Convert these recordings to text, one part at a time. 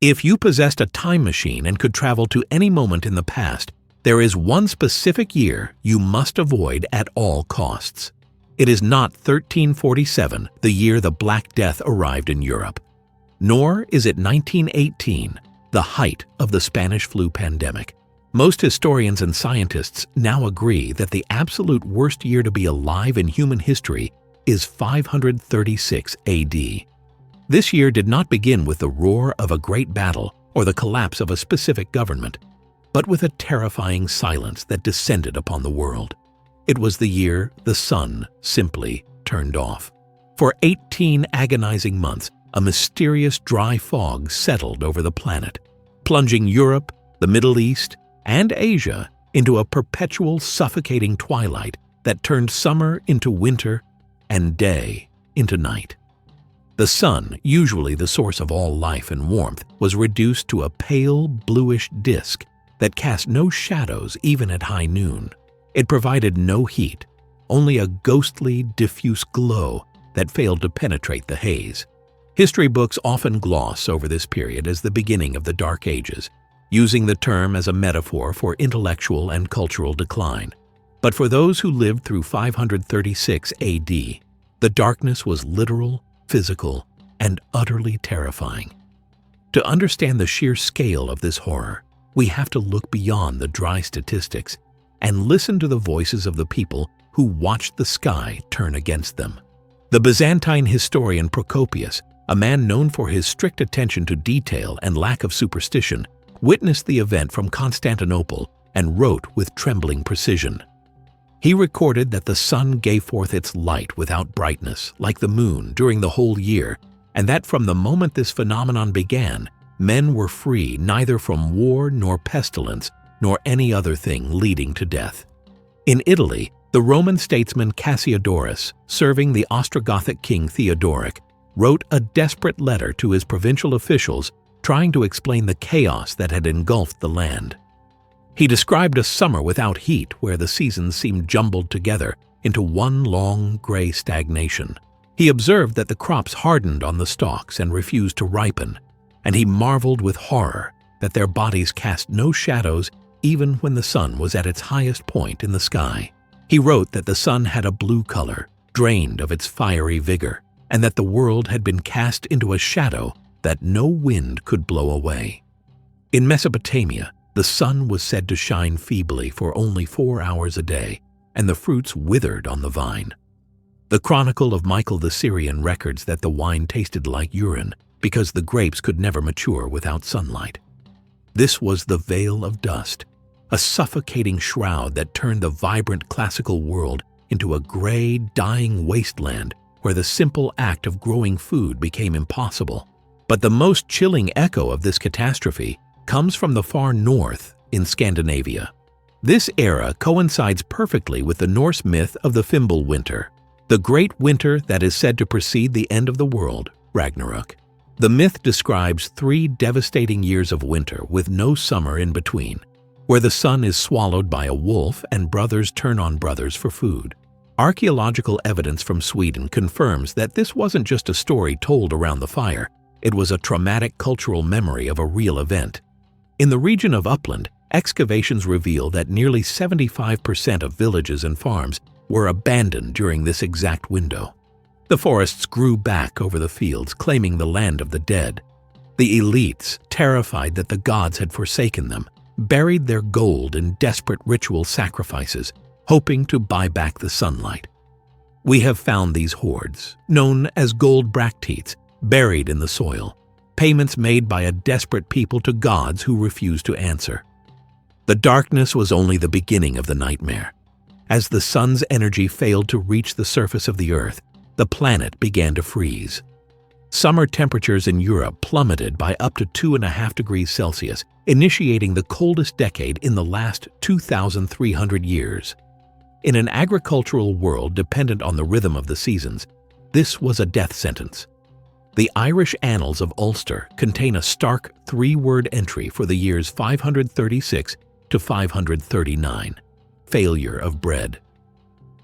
If you possessed a time machine and could travel to any moment in the past, there is one specific year you must avoid at all costs. It is not 1347, the year the Black Death arrived in Europe. Nor is it 1918, the height of the Spanish flu pandemic. Most historians and scientists now agree that the absolute worst year to be alive in human history is 536 AD. This year did not begin with the roar of a great battle or the collapse of a specific government, but with a terrifying silence that descended upon the world. It was the year the sun simply turned off. For 18 agonizing months, a mysterious dry fog settled over the planet, plunging Europe, the Middle East, and Asia into a perpetual suffocating twilight that turned summer into winter and day into night. The sun, usually the source of all life and warmth, was reduced to a pale bluish disk that cast no shadows even at high noon. It provided no heat, only a ghostly, diffuse glow that failed to penetrate the haze. History books often gloss over this period as the beginning of the Dark Ages, using the term as a metaphor for intellectual and cultural decline. But for those who lived through 536 AD, the darkness was literal, physical, and utterly terrifying. To understand the sheer scale of this horror, we have to look beyond the dry statistics and listen to the voices of the people who watched the sky turn against them. The Byzantine historian Procopius, a man known for his strict attention to detail and lack of superstition, witnessed the event from Constantinople and wrote with trembling precision. He recorded that the sun gave forth its light without brightness, like the moon, during the whole year, and that from the moment this phenomenon began, men were free neither from war nor pestilence, nor any other thing leading to death. In Italy, the Roman statesman Cassiodorus, serving the Ostrogothic king Theodoric, wrote a desperate letter to his provincial officials trying to explain the chaos that had engulfed the land. He described a summer without heat where the seasons seemed jumbled together into one long, gray stagnation. He observed that the crops hardened on the stalks and refused to ripen, and he marveled with horror that their bodies cast no shadows even when the sun was at its highest point in the sky. He wrote that the sun had a blue color, drained of its fiery vigor, and that the world had been cast into a shadow that no wind could blow away. In Mesopotamia, the sun was said to shine feebly for only 4 hours a day, and the fruits withered on the vine. The Chronicle of Michael the Syrian records that the wine tasted like urine because the grapes could never mature without sunlight. This was the veil of dust, a suffocating shroud that turned the vibrant classical world into a gray, dying wasteland where the simple act of growing food became impossible. But the most chilling echo of this catastrophe comes from the far north in Scandinavia. This era coincides perfectly with the Norse myth of the Fimbulwinter, the great winter that is said to precede the end of the world, Ragnarok. The myth describes 3 devastating years of winter with no summer in between, where the sun is swallowed by a wolf and brothers turn on brothers for food. Archaeological evidence from Sweden confirms that this wasn't just a story told around the fire, it was a traumatic cultural memory of a real event. In the region of Uppland, excavations reveal that nearly 75% of villages and farms were abandoned during this exact window. The forests grew back over the fields, claiming the land of the dead. The elites, terrified that the gods had forsaken them, buried their gold in desperate ritual sacrifices, hoping to buy back the sunlight. We have found these hoards, known as gold bracteates, buried in the soil, payments made by a desperate people to gods who refused to answer. The darkness was only the beginning of the nightmare. As the sun's energy failed to reach the surface of the earth, the planet began to freeze. Summer temperatures in Europe plummeted by up to 2.5 degrees Celsius, initiating the coldest decade in the last 2,300 years. In an agricultural world dependent on the rhythm of the seasons, this was a death sentence. The Irish Annals of Ulster contain a stark 3-word entry for the years 536 to 539, failure of bread.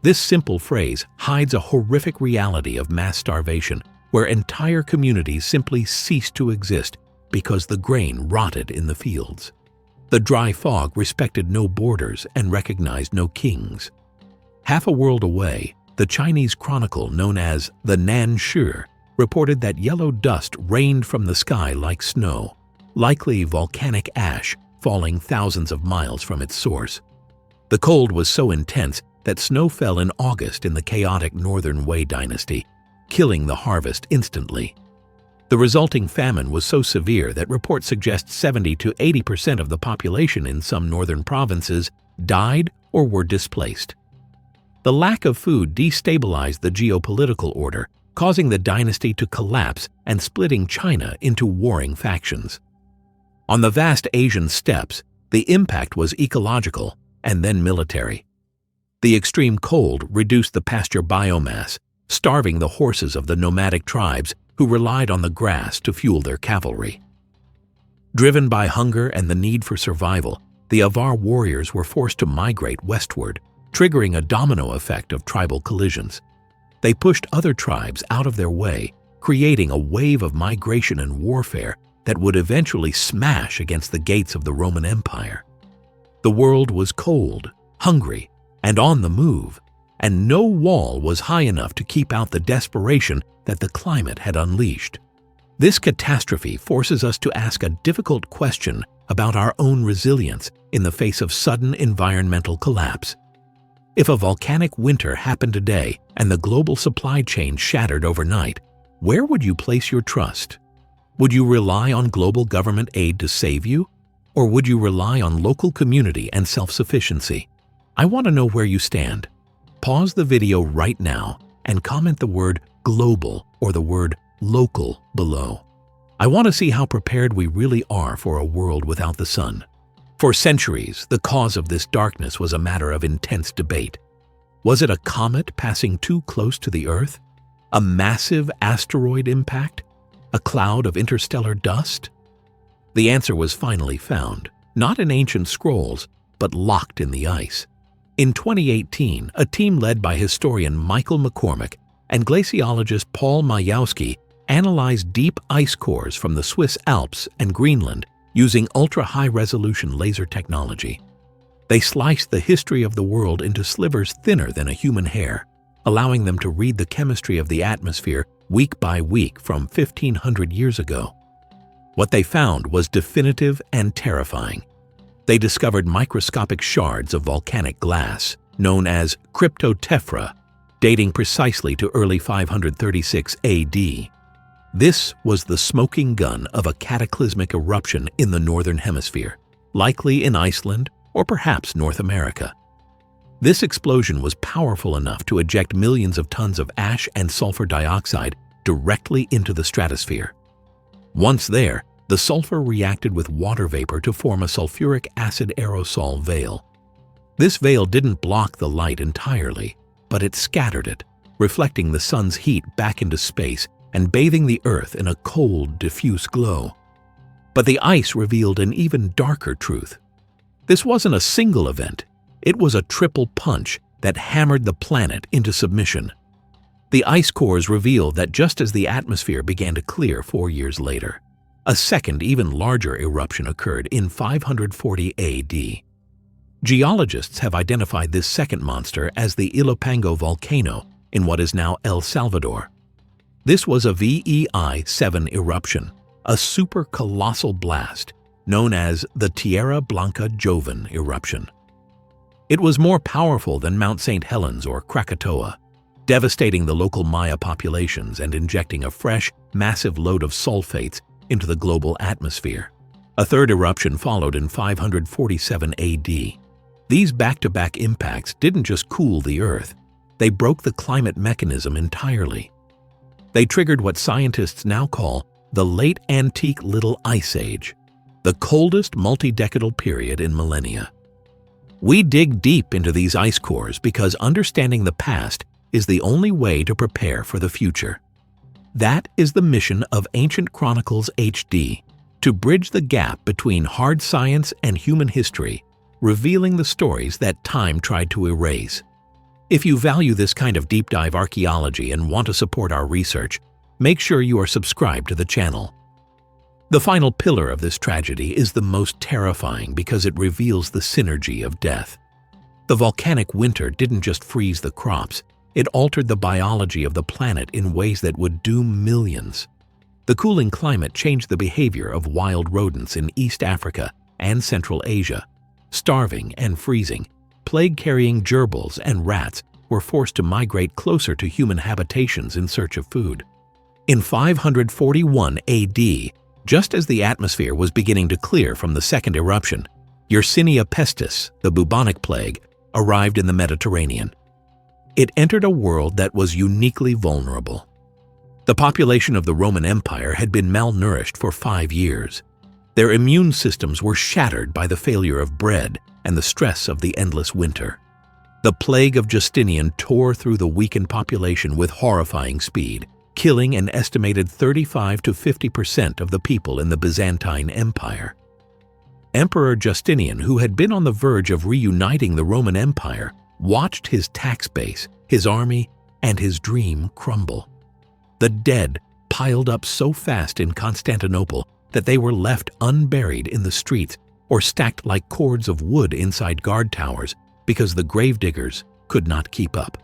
This simple phrase hides a horrific reality of mass starvation where entire communities simply ceased to exist because the grain rotted in the fields. The dry fog respected no borders and recognized no kings. Half a world away, the Chinese chronicle known as the Nan Shi reported that yellow dust rained from the sky like snow, likely volcanic ash falling thousands of miles from its source. The cold was so intense that snow fell in August in the chaotic Northern Wei dynasty, killing the harvest instantly. The resulting famine was so severe that reports suggest 70 to 80% of the population in some northern provinces died or were displaced. The lack of food destabilized the geopolitical order, causing the dynasty to collapse and splitting China into warring factions. On the vast Asian steppes, the impact was ecological and then military. The extreme cold reduced the pasture biomass, starving the horses of the nomadic tribes who relied on the grass to fuel their cavalry. Driven by hunger and the need for survival, the Avar warriors were forced to migrate westward, triggering a domino effect of tribal collisions. They pushed other tribes out of their way, creating a wave of migration and warfare that would eventually smash against the gates of the Roman Empire. The world was cold, hungry, and on the move, and no wall was high enough to keep out the desperation that the climate had unleashed. This catastrophe forces us to ask a difficult question about our own resilience in the face of sudden environmental collapse. If a volcanic winter happened today and the global supply chain shattered overnight, where would you place your trust? Would you rely on global government aid to save you? Or would you rely on local community and self-sufficiency? I want to know where you stand. Pause the video right now and comment the word global or the word local below. I want to see how prepared we really are for a world without the sun. For centuries, the cause of this darkness was a matter of intense debate. Was it a comet passing too close to the Earth? A massive asteroid impact? A cloud of interstellar dust? The answer was finally found, not in ancient scrolls, but locked in the ice. In 2018, a team led by historian Michael McCormick and glaciologist Paul Majewski analyzed deep ice cores from the Swiss Alps and Greenland using ultra-high-resolution laser technology. They sliced the history of the world into slivers thinner than a human hair, allowing them to read the chemistry of the atmosphere week by week from 1,500 years ago. What they found was definitive and terrifying. They discovered microscopic shards of volcanic glass, known as cryptotephra, dating precisely to early 536 AD. This was the smoking gun of a cataclysmic eruption in the Northern Hemisphere, likely in Iceland or perhaps North America. This explosion was powerful enough to eject millions of tons of ash and sulfur dioxide directly into the stratosphere. Once there, the sulfur reacted with water vapor to form a sulfuric acid aerosol veil. This veil didn't block the light entirely, but it scattered it, reflecting the sun's heat back into space and bathing the Earth in a cold, diffuse glow. But the ice revealed an even darker truth. This wasn't a single event. It was a triple punch that hammered the planet into submission. The ice cores revealed that just as the atmosphere began to clear 4 years later, a second, even larger eruption occurred in 540 AD. Geologists have identified this second monster as the Ilopango volcano in what is now El Salvador. This was a VEI 7 eruption, a super-colossal blast known as the Tierra Blanca Joven eruption. It was more powerful than Mount St. Helens or Krakatoa, devastating the local Maya populations and injecting a fresh, massive load of sulfates into the global atmosphere. A third eruption followed in 547 AD. These back-to-back impacts didn't just cool the Earth, they broke the climate mechanism entirely. They triggered what scientists now call the Late Antique Little Ice Age, the coldest multi-decadal period in millennia. We dig deep into these ice cores because understanding the past is the only way to prepare for the future. That is the mission of Ancient Chronicles HD, to bridge the gap between hard science and human history, revealing the stories that time tried to erase. If you value this kind of deep dive archaeology and want to support our research, make sure you are subscribed to the channel. The final pillar of this tragedy is the most terrifying because it reveals the synergy of death. The volcanic winter didn't just freeze the crops, it altered the biology of the planet in ways that would doom millions. The cooling climate changed the behavior of wild rodents in East Africa and Central Asia. Starving and freezing, plague-carrying gerbils and rats were forced to migrate closer to human habitations in search of food. In 541 AD, just as the atmosphere was beginning to clear from the second eruption, Yersinia pestis, the bubonic plague, arrived in the Mediterranean. It entered a world that was uniquely vulnerable. The population of the Roman Empire had been malnourished for 5 years. Their immune systems were shattered by the failure of bread and the stress of the endless winter. The Plague of Justinian tore through the weakened population with horrifying speed, killing an estimated 35 to 50% of the people in the Byzantine Empire. Emperor Justinian, who had been on the verge of reuniting the Roman Empire, watched his tax base, his army, and his dream crumble. The dead piled up so fast in Constantinople that they were left unburied in the streets or stacked like cords of wood inside guard towers because the gravediggers could not keep up.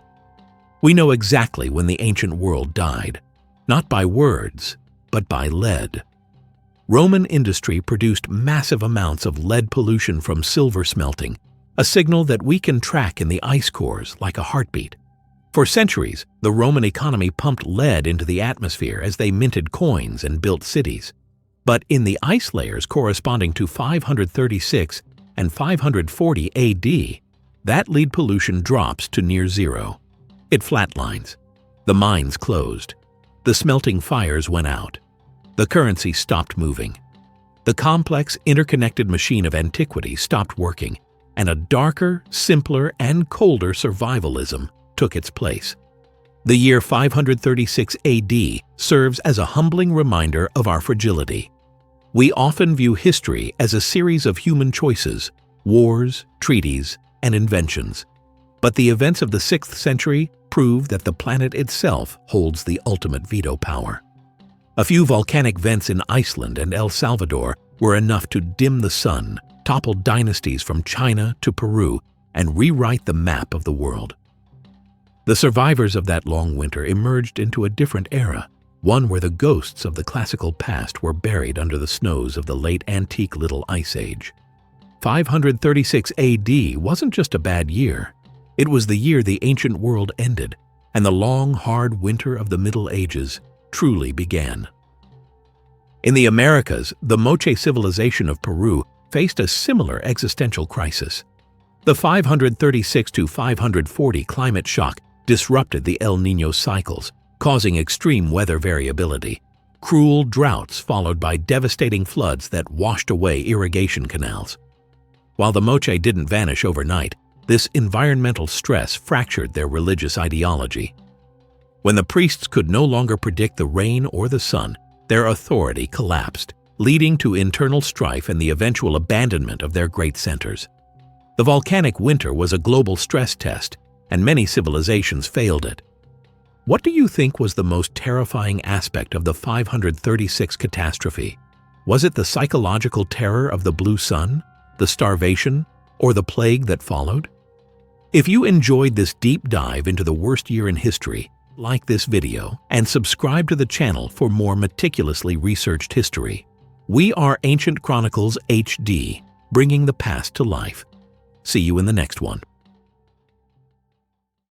We know exactly when the ancient world died, not by words, but by lead. Roman industry produced massive amounts of lead pollution from silver smelting, a signal that we can track in the ice cores like a heartbeat. For centuries, the Roman economy pumped lead into the atmosphere as they minted coins and built cities. But in the ice layers corresponding to 536 and 540 AD, that lead pollution drops to near zero. It flatlines. The mines closed. The smelting fires went out. The currency stopped moving. The complex, interconnected machine of antiquity stopped working, and a darker, simpler, and colder survivalism took its place. The year 536 AD serves as a humbling reminder of our fragility. We often view history as a series of human choices, wars, treaties, and inventions. But the events of the 6th century prove that the planet itself holds the ultimate veto power. A few volcanic vents in Iceland and El Salvador were enough to dim the sun, topple dynasties from China to Peru, and rewrite the map of the world. The survivors of that long winter emerged into a different era, one where the ghosts of the classical past were buried under the snows of the late antique Little Ice Age. 536 AD wasn't just a bad year. It was the year the ancient world ended, and the long, hard winter of the Middle Ages truly began. In the Americas, the Moche civilization of Peru faced a similar existential crisis. The 536 to 540 climate shock disrupted the El Niño cycles, causing extreme weather variability. Cruel droughts followed by devastating floods that washed away irrigation canals. While the Moche didn't vanish overnight, this environmental stress fractured their religious ideology. When the priests could no longer predict the rain or the sun, their authority collapsed, leading to internal strife and the eventual abandonment of their great centers. The volcanic winter was a global stress test, and many civilizations failed it. What do you think was the most terrifying aspect of the 536 catastrophe? Was it the psychological terror of the blue sun, the starvation, or the plague that followed? If you enjoyed this deep dive into the worst year in history, like this video and subscribe to the channel for more meticulously researched history. We are Ancient Chronicles HD, bringing the past to life. See you in the next one.